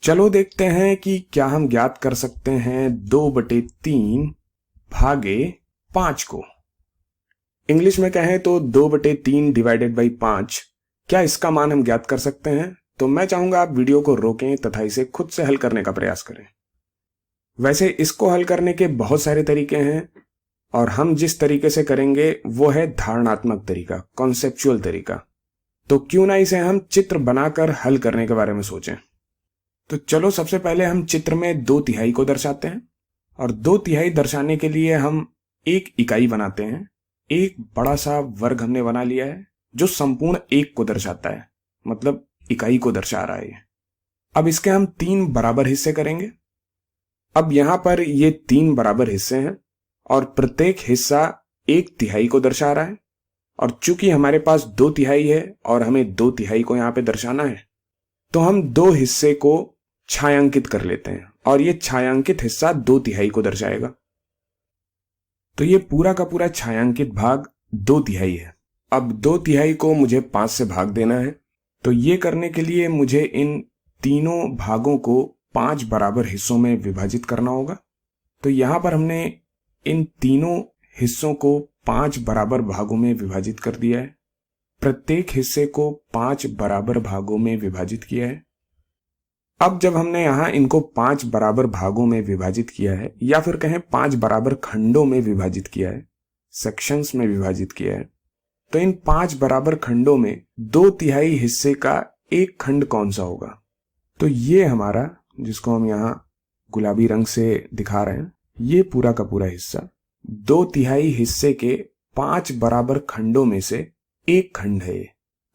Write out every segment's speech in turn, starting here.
चलो देखते हैं कि क्या हम ज्ञात कर सकते हैं 2/3 भागे 5 को। इंग्लिश में कहें तो 2/3 डिवाइडेड बाई 5। क्या इसका मान हम ज्ञात कर सकते हैं? तो मैं चाहूंगा आप वीडियो को रोकें तथा इसे खुद से हल करने का प्रयास करें। वैसे इसको हल करने के बहुत सारे तरीके हैं और हम जिस तरीके से करेंगे वो है धारणात्मक तरीका, कॉन्सेप्चुअल तरीका। तो क्यों ना इसे हम चित्र बनाकर हल करने के बारे में सोचें। तो चलो सबसे पहले हम चित्र में 2/3 को दर्शाते हैं और 2/3 दर्शाने के लिए हम एक इकाई बनाते हैं। एक बड़ा सा वर्ग हमने बना लिया है जो संपूर्ण एक को दर्शाता है, मतलब इकाई को दर्शा रहा है। अब इसके हम 3 बराबर हिस्से करेंगे। अब यहां पर ये 3 बराबर हिस्से हैं और प्रत्येक हिस्सा 1/3 को दर्शा रहा है। और चूंकि हमारे पास 2/3 है और हमें 2/3 को यहां पे दर्शाना है, तो हम 2 हिस्से को छायांकित कर लेते हैं और ये छायांकित हिस्सा 2/3 को दर्शाएगा। तो ये पूरा का पूरा छायांकित भाग 2/3 है। अब 2/3 को मुझे 5 से भाग देना है। तो ये करने के लिए मुझे इन तीनों भागों को 5 बराबर हिस्सों में विभाजित करना होगा। तो यहां पर हमने इन तीनों हिस्सों को 5 बराबर भागों में विभाजित कर दिया है। प्रत्येक हिस्से को 5 बराबर भागों में विभाजित किया है। अब जब हमने यहां इनको 5 बराबर भागों में विभाजित किया है, या फिर कहें 5 बराबर खंडों में विभाजित किया है, सेक्शंस में विभाजित किया है, तो इन 5 बराबर खंडों में 2/3 हिस्से का एक खंड कौन सा होगा? तो ये हमारा, जिसको हम यहां गुलाबी रंग से दिखा रहे हैं, ये पूरा का पूरा हिस्सा 2/3 हिस्से के 5 बराबर खंडों में से एक खंड है।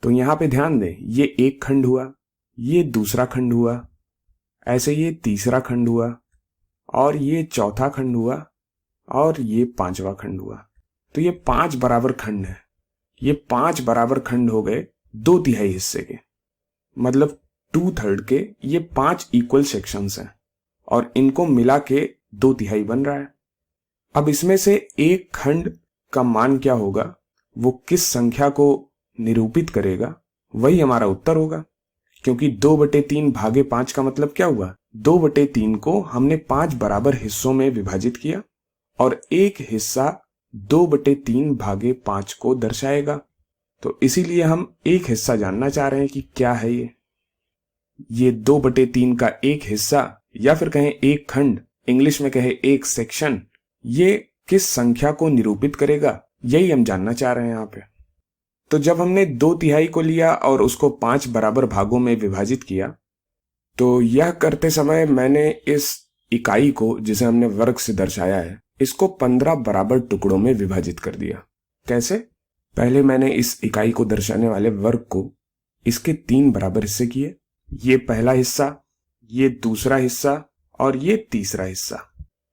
तो यहां पे ध्यान दें, ये एक खंड हुआ, ये दूसरा खंड हुआ, ऐसे ये तीसरा खंड हुआ, और ये चौथा खंड हुआ, और ये 5वां खंड हुआ। तो ये 5 बराबर खंड है। ये 5 बराबर खंड हो गए 2/3 हिस्से के, मतलब 2/3 के ये 5 इक्वल सेक्शंस हैं और इनको मिला के 2/3 बन रहा है। अब इसमें से एक खंड का मान क्या होगा, वो किस संख्या को निरूपित करेगा, वही हमारा उत्तर होगा। क्योंकि 2/3 भागे 5 का मतलब क्या हुआ? 2/3 को हमने 5 बराबर हिस्सों में विभाजित किया और एक हिस्सा 2/3 भागे 5 को दर्शाएगा। तो इसीलिए हम एक हिस्सा जानना चाह रहे हैं कि क्या है ये 2/3 का एक हिस्सा, या फिर कहें एक खंड, इंग्लिश में कहें एक सेक्शन, ये किस संख्या को निरूपित करेगा, यही हम जानना चाह रहे हैं यहाँ पे। तो जब हमने 2/3 को लिया और उसको 5 बराबर भागों में विभाजित किया, तो यह करते समय मैंने इस इकाई को, जिसे हमने वर्ग से दर्शाया है, इसको 15 बराबर टुकड़ों में विभाजित कर दिया। कैसे? पहले मैंने इस इकाई को दर्शाने वाले वर्ग को इसके 3 बराबर हिस्से किए। ये पहला हिस्सा, ये दूसरा हिस्सा और ये तीसरा हिस्सा।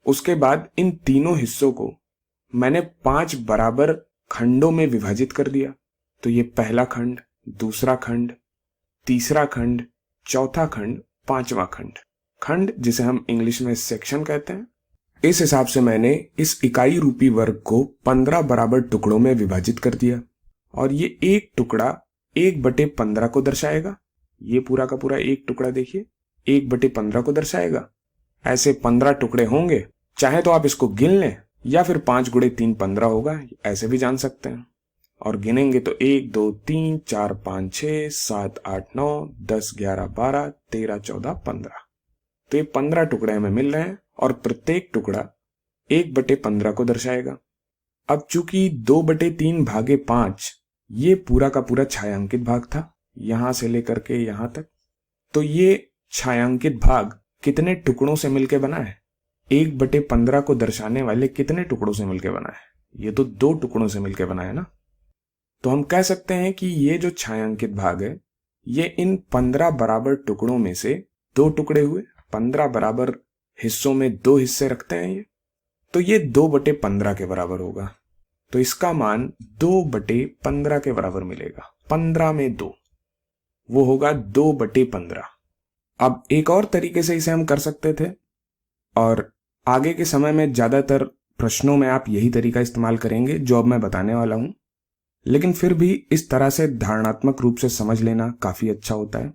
उसके बाद इन तीनों हिस्सों को मैंने 5 बराबर खंडों में विभाजित कर दिया। तो ये पहला खंड, दूसरा खंड, तीसरा खंड, चौथा खंड, 5वां खंड, खंड जिसे हम इंग्लिश में सेक्शन कहते हैं। इस हिसाब से मैंने इस इकाई रूपी वर्ग को 15 बराबर टुकड़ों में विभाजित कर दिया और ये एक टुकड़ा 1/15 को दर्शाएगा। ये पूरा का पूरा एक टुकड़ा देखिए 1/15 को दर्शाएगा। ऐसे 15 टुकड़े होंगे, चाहे तो आप इसको गिन लें या फिर 5 × 3 15 होगा, ऐसे भी जान सकते हैं। और गिनेंगे तो 1 2 3 4 5 6 7 8 9 10 11 12 13 14 15। तो ये 15 टुकड़े हमें मिल रहे हैं और प्रत्येक टुकड़ा 1/15 को दर्शाएगा। अब चूंकि 2/3 भागे 5 ये पूरा का पूरा छायांकित भाग था, यहां से लेकर के यहां तक, तो ये छायांकित भाग कितने टुकड़ों से मिलकर बना है? 1/15 को दर्शाने वाले कितने टुकड़ों से मिलकर बना है? ये तो 2 टुकड़ों से मिलकर बना है ना। तो हम कह सकते हैं कि ये जो छायांकित भाग है, ये इन 15 बराबर टुकड़ों में से 2 टुकड़े हुए। 15 बराबर हिस्सों में 2 हिस्से रखते हैं ये, तो ये 2/15 के बराबर होगा। तो इसका मान 2/15 के बराबर मिलेगा। 15 में 2, वो होगा 2/15। अब एक और तरीके से इसे हम कर सकते थे, और आगे के समय में ज्यादातर प्रश्नों में आप यही तरीका इस्तेमाल करेंगे जो अब मैं बताने वाला हूं, लेकिन फिर भी इस तरह से धारणात्मक रूप से समझ लेना काफी अच्छा होता है।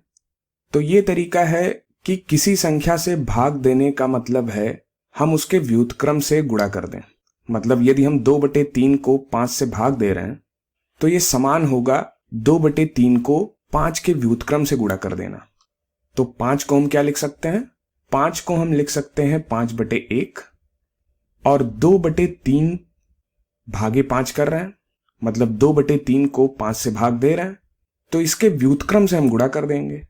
तो ये तरीका है कि किसी संख्या से भाग देने का मतलब है हम उसके व्युत्क्रम से गुणा कर दें। मतलब यदि हम 2/3 को 5 से भाग दे रहे हैं तो ये समान होगा 2/3 को 5 के व्युत्क्रम से गुणा कर देना। तो 5 को हम क्या लिख सकते हैं? 5 को हम लिख सकते हैं 5/1 और 2/3 भागे 5 कर रहे हैं, मतलब 2/3 को 5 से भाग दे रहे हैं तो इसके व्युत्क्रम से हम गुणा कर देंगे।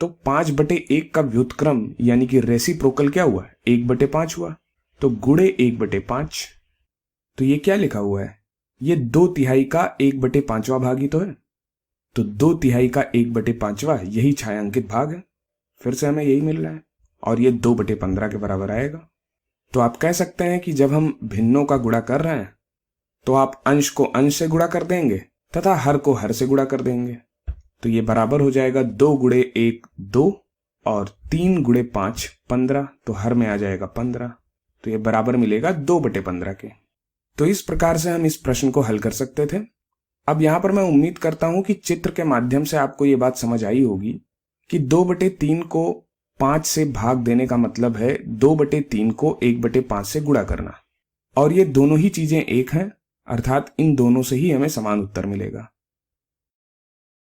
तो 5/1 का व्युत्क्रम यानी कि रेसिप्रोकल क्या हुआ? 1/5 हुआ। तो गुणे 1/5। तो ये क्या लिखा हुआ है? ये 2/3 का 1/5वां भाग ही तो है। तो 2/3 का 1/5वां यही छायांकित भाग है। फिर से हमें यही मिल रहा है और ये 2/15 के बराबर आएगा। तो आप कह सकते हैं कि जब हम भिन्नों का गुणा कर रहे हैं तो आप अंश को अंश से गुणा कर देंगे तथा हर को हर से गुणा कर देंगे। तो ये बराबर हो जाएगा 2 गुणे 1 2 और 3 गुणे 5 15। तो हर में आ जाएगा 15। तो ये बराबर मिलेगा 2/15 के। तो इस प्रकार से हम इस प्रश्न को हल कर सकते थे। अब यहां पर मैं उम्मीद करता हूं कि चित्र के माध्यम से आपको ये बात समझ आई होगी कि 2/3 को 5 से भाग देने का मतलब है 2/3 को 1/5 से गुणा करना। और ये दोनों ही चीजें एक हैं, अर्थात इन दोनों से ही हमें समान उत्तर मिलेगा।